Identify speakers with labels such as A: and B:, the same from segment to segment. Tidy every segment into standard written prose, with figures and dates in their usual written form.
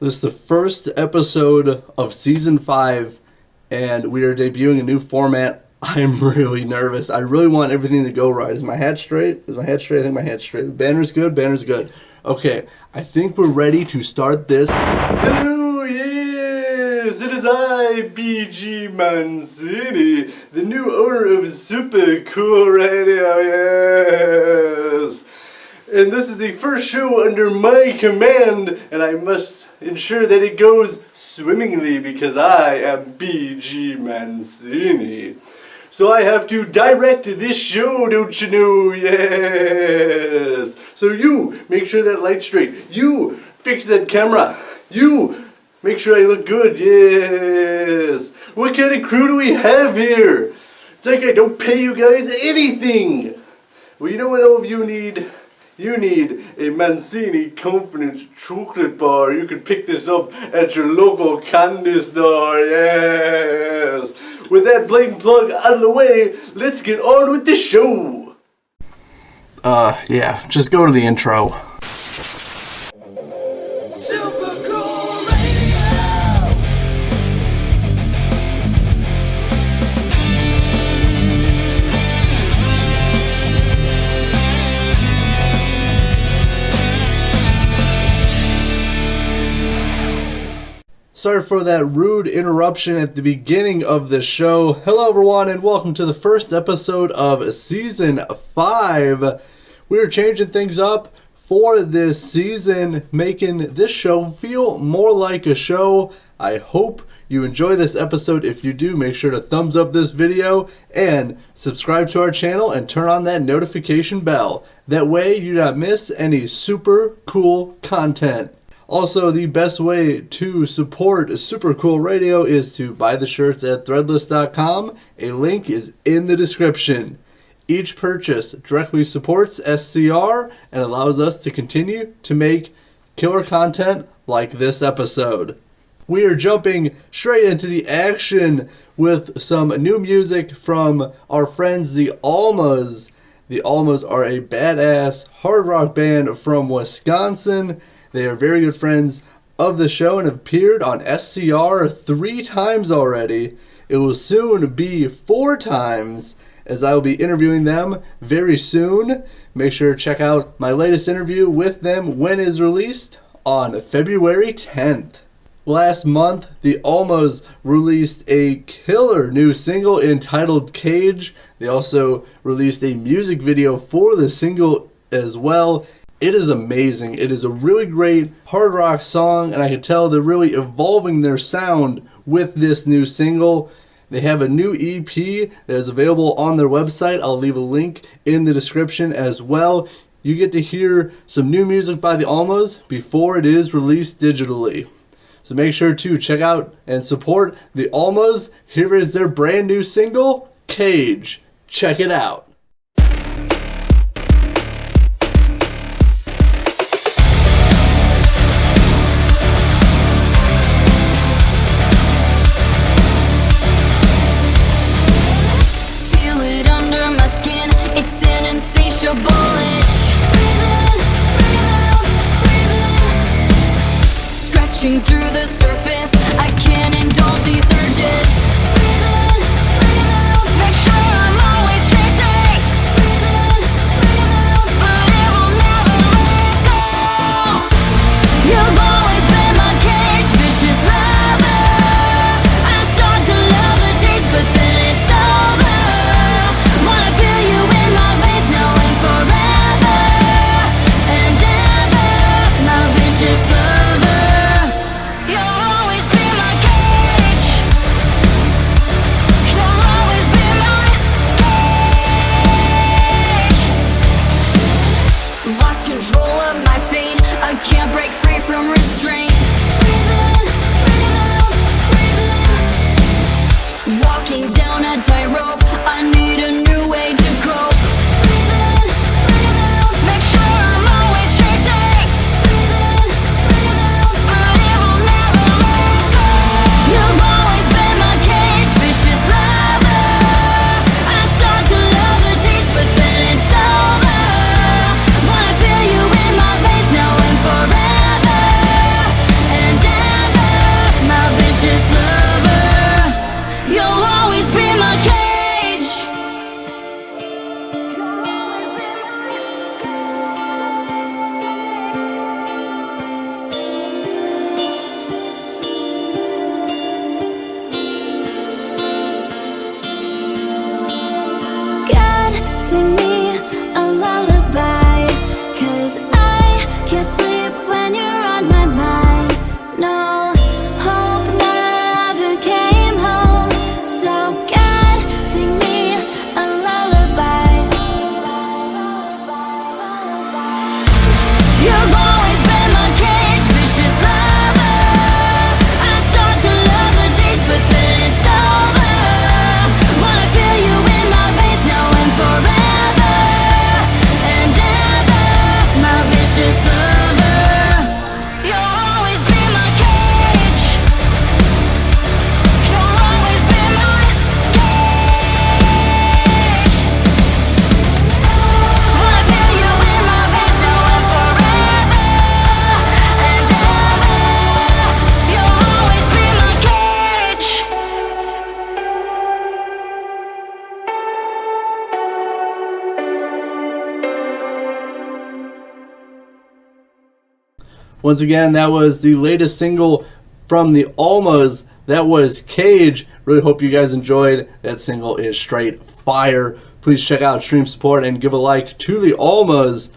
A: This is the first episode of Season 5, and we are debuting a new format. I'm really nervous. I really want everything to go right. Is my hat straight? Is my hat straight? I think my hat's straight. The banner's good? Banner's good. Okay, I think we're ready to start this. Hello, yes! It is I, BG Mancini, the new owner of Super Cool Radio, yes! And this is the first show under my command, and I must ensure that it goes swimmingly because I am BG Mancini. So I have to direct this show, don't you know? Yes. So you make sure that light's straight. You fix that camera. You make sure I look good. Yes. What kind of crew do we have here? It's like I don't pay you guys anything. Well, you know what all of you need? You need a Mancini Confidence chocolate bar. You can pick this up at your local candy store, yes! With that blatant plug out of the way, let's get on with the show! Yeah, just go to the intro. Sorry for that rude interruption at the beginning of the show. Hello everyone and welcome to the first episode of Season 5. We are changing things up for this season, making this show feel more like a show. I hope you enjoy this episode. If you do, make sure to thumbs up this video and subscribe to our channel and turn on that notification bell. That way you do not miss any super cool content. Also, the best way to support Super Cool Radio is to buy the shirts at threadless.com. A link is in the description. Each purchase directly supports SCR and allows us to continue to make killer content like this episode. We are jumping straight into the action with some new music from our friends, the Almas. The Almas are a badass hard rock band from Wisconsin. They are very good friends of the show and have appeared on SCR 3 times already. It will soon be 4 times as I will be interviewing them very soon. Make sure to check out my latest interview with them when it is released on February 10th. Last month, the Almas released a killer new single entitled Cage. They also released a music video for the single as well. It is amazing. It is a really great hard rock song, and I can tell they're really evolving their sound with this new single. They have a new EP that is available on their website. I'll leave a link in the description as well. You get to hear some new music by the Almas before it is released digitally. So make sure to check out and support the Almas. Here is their brand new single, Cage. Check it out.
B: Through the surface, I can't indulge these urges. Breathe in, breathe out. Make sure I'm always chasing. Breathe in, but it will never let go. You've always been my cage, vicious lover. I start to love the taste, but then it's over. Wanna feel you in my veins, knowing forever and ever. My vicious lover. You'll always be my cage.
A: Once again, that was the latest single from the Almas. That was Cage. Really hope you guys enjoyed. That single is straight fire. Please check out Stream Support and give a like to the Almas.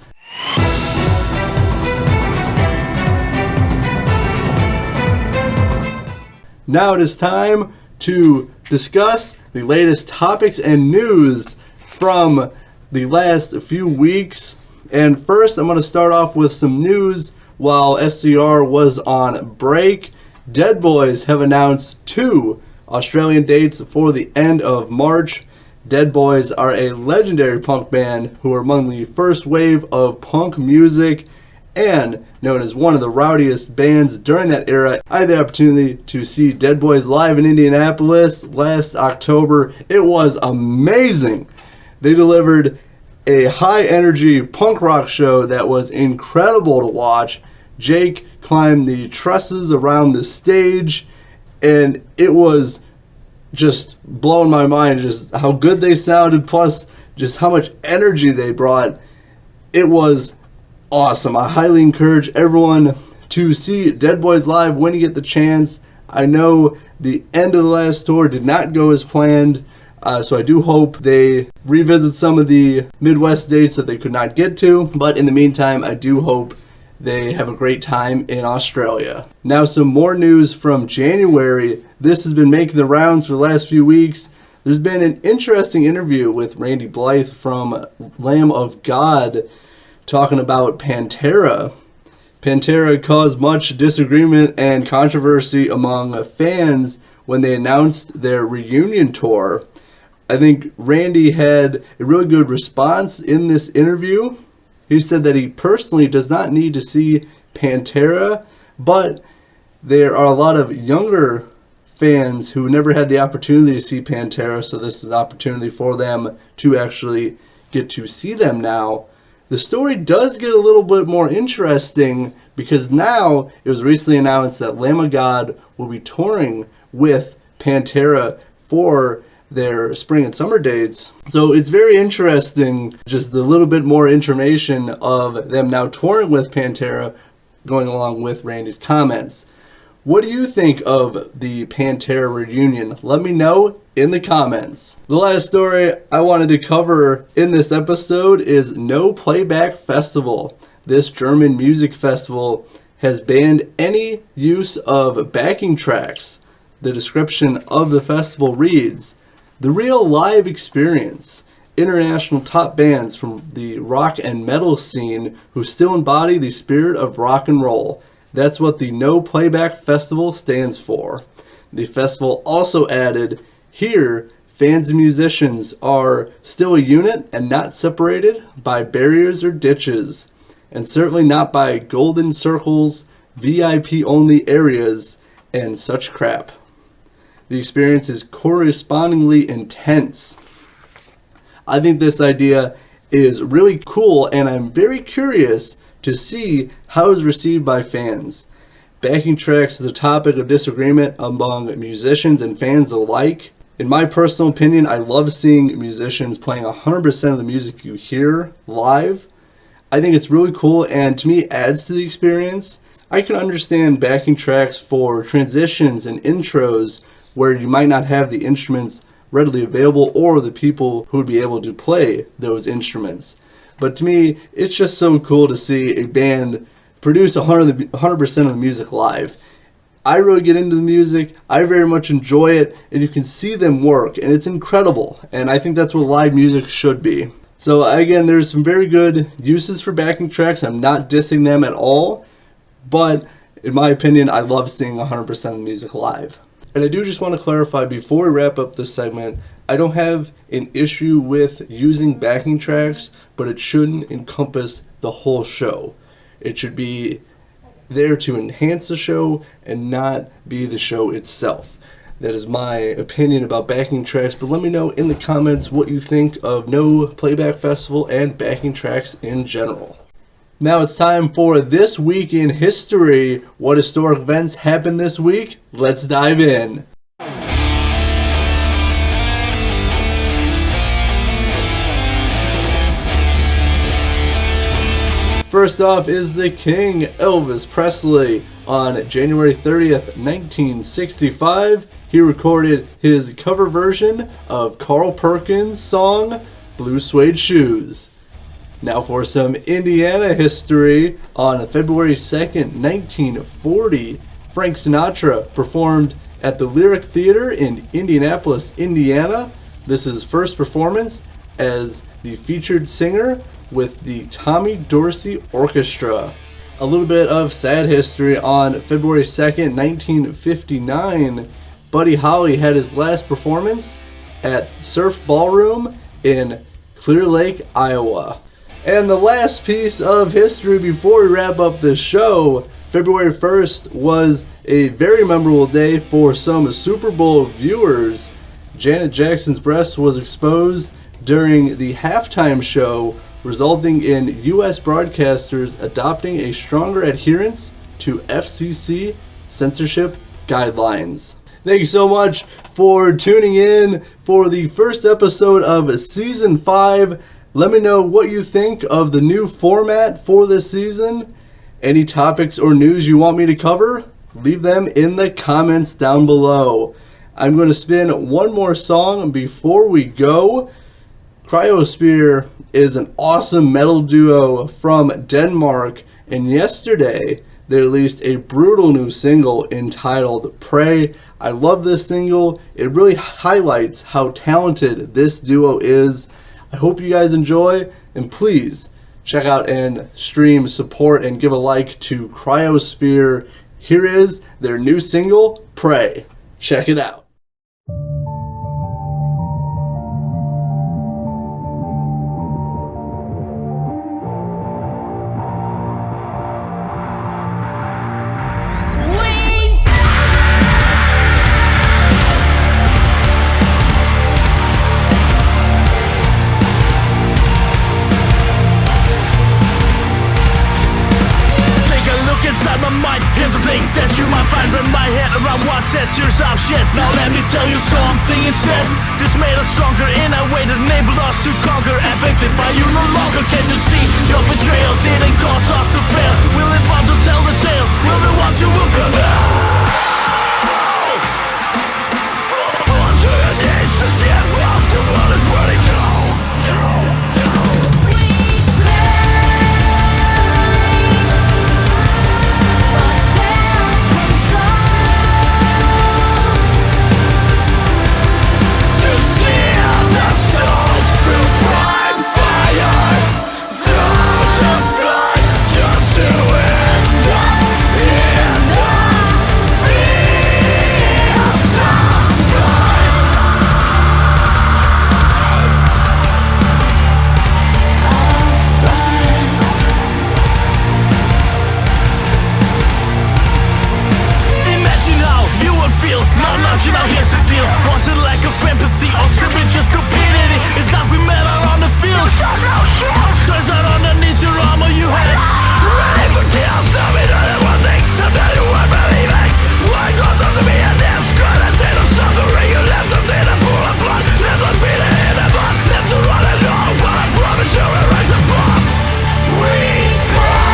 A: Now it is time to discuss the latest topics and news from the last few weeks. And first, I'm going to start off with some news. While SCR was on break, Dead Boys have announced 2 Australian dates for the end of March. Dead Boys are a legendary punk band who were among the first wave of punk music and known as one of the rowdiest bands during that era. I had the opportunity to see Dead Boys live in Indianapolis last October. It was amazing. They delivered a high-energy punk rock show that was incredible to watch. Jake climbed the trusses around the stage, and it was just blowing my mind just how good they sounded, plus just how much energy they brought. It was awesome. I highly encourage everyone to see Dead Boys live when you get the chance. I know the end of the last tour did not go as planned, so I do hope they revisit some of the Midwest dates that they could not get to. But in the meantime, I do hope they have a great time in Australia. Now some more news from January. This has been making the rounds for the last few weeks. There's been an interesting interview with Randy Blythe from Lamb of God talking about Pantera. Pantera caused much disagreement and controversy among fans when they announced their reunion tour. I think Randy had a really good response in this interview. He said that he personally does not need to see Pantera, but there are a lot of younger fans who never had the opportunity to see Pantera, so this is an opportunity for them to actually get to see them now. The story does get a little bit more interesting because now it was recently announced that Lamb of God will be touring with Pantera for their spring and summer dates. So it's very interesting, just a little bit more information of them now touring with Pantera going along with Randy's comments. What do you think of the Pantera reunion? Let me know in the comments. The last story I wanted to cover in this episode is No Playback Festival. This German music festival has banned any use of backing tracks. The description of the festival reads, "The real live experience. International top bands from the rock and metal scene who still embody the spirit of rock and roll. That's what the No Playback Festival stands for." The festival also added, "Here, fans and musicians are still a unit and not separated by barriers or ditches, and certainly not by golden circles, VIP only areas, and such crap. The experience is correspondingly intense." I think this idea is really cool, and I'm very curious to see how it's received by fans. Backing tracks is a topic of disagreement among musicians and fans alike. In my personal opinion, I love seeing musicians playing 100% of the music you hear live. I think it's really cool, and to me it adds to the experience. I can understand backing tracks for transitions and intros where you might not have the instruments readily available or the people who would be able to play those instruments. But to me, it's just so cool to see a band produce 100% of the music live. I really get into the music, I very much enjoy it, and you can see them work, and it's incredible. And I think that's what live music should be. So again, there's some very good uses for backing tracks. I'm not dissing them at all, but in my opinion, I love seeing 100% of the music live. And I do just want to clarify before we wrap up this segment, I don't have an issue with using backing tracks, but it shouldn't encompass the whole show. It should be there to enhance the show and not be the show itself. That is my opinion about backing tracks, but let me know in the comments what you think of No Playback Festival and backing tracks in general. Now it's time for This Week in History. What historic events happened this week? Let's dive in. First off is the King, Elvis Presley. On January 30th, 1965, he recorded his cover version of Carl Perkins' song, Blue Suede Shoes. Now for some Indiana history. On February 2nd, 1940, Frank Sinatra performed at the Lyric Theater in Indianapolis, Indiana. This is his first performance as the featured singer with the Tommy Dorsey Orchestra. A little bit of sad history. On February 2nd, 1959, Buddy Holly had his last performance at Surf Ballroom in Clear Lake, Iowa. And the last piece of history before we wrap up this show, February 1st was a very memorable day for some Super Bowl viewers. Janet Jackson's breast was exposed during the halftime show, resulting in U.S. broadcasters adopting a stronger adherence to FCC censorship guidelines. Thank you so much for tuning in for the first episode of Season 5. Let me know what you think of the new format for this season. Any topics or news you want me to cover, leave them in the comments down below. I'm going to spin one more song before we go. Cryosphere is an awesome metal duo from Denmark, and yesterday they released a brutal new single entitled Pray. I love this single. It really highlights how talented this duo is. I hope you guys enjoy, and please check out and stream, support, and give a like to Cryosphere. Here is their new single, Pray. Check it out.
C: That you might find in my head around what set tears off shit. Now let me tell you something instead. This made us stronger in a way that enabled us to conquer. Affected by you no longer, can you see? Your betrayal didn't cause us to fail. We live on to tell the tale. We're the ones who will prevail. On to your knees, just get from the world is burning down. Now here's the deal. Was it lack of empathy or simply just stupidity? It's not we met her on the field. Turns out underneath your armor you had ready for kills. Tell me that one thing, to tell you what believing. Why God does to be a damn squad instead of suffering? You left us in a pool of blood. Left us beating in the blood. Left to run alone. Well, I promise you we'll rise above. We pray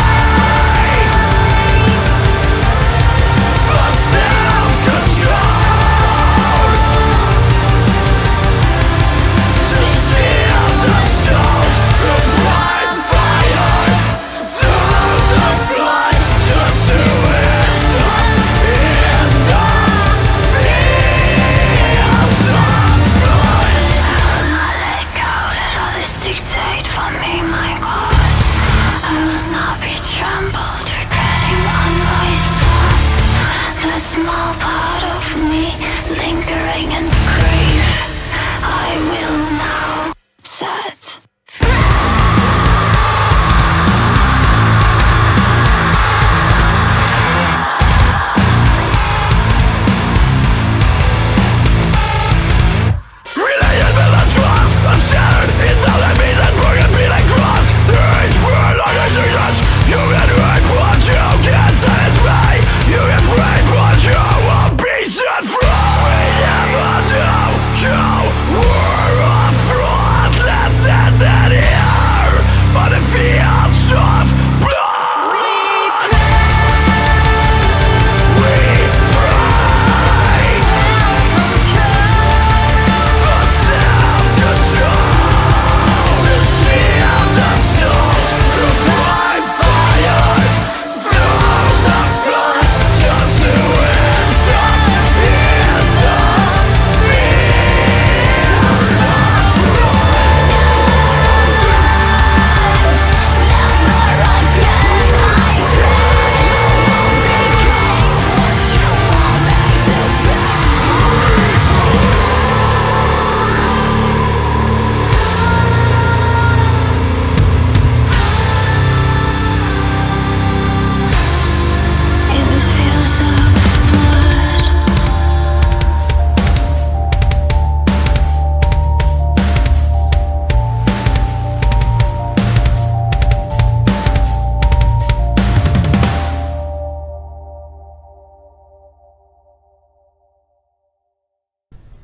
C: for self-control.
B: Small part of me lingering in grief, I will now set free.
C: Related with the trust, unshattered into the beats and broken beat and cross. There is word on decisions. You can write what you can satisfy. You can pray what you will be set free. We never know how we're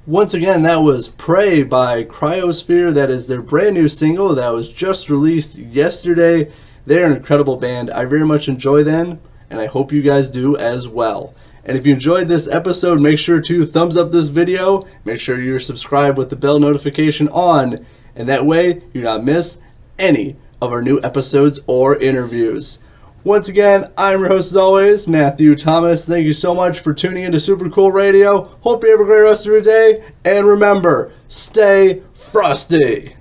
A: Once again, that was Pray by Cryosphere. That is their brand new single that was just released yesterday. They're an incredible band. I very much enjoy them, and I hope you guys do as well. And if you enjoyed this episode, make sure to thumbs up this video. Make sure you're subscribed with the bell notification on, and that way you do not miss any of our new episodes or interviews. Once again, I'm your host as always, Matthew Thomas. Thank you so much for tuning into Super Cool Radio. Hope you have a great rest of your day. And remember, stay frosty.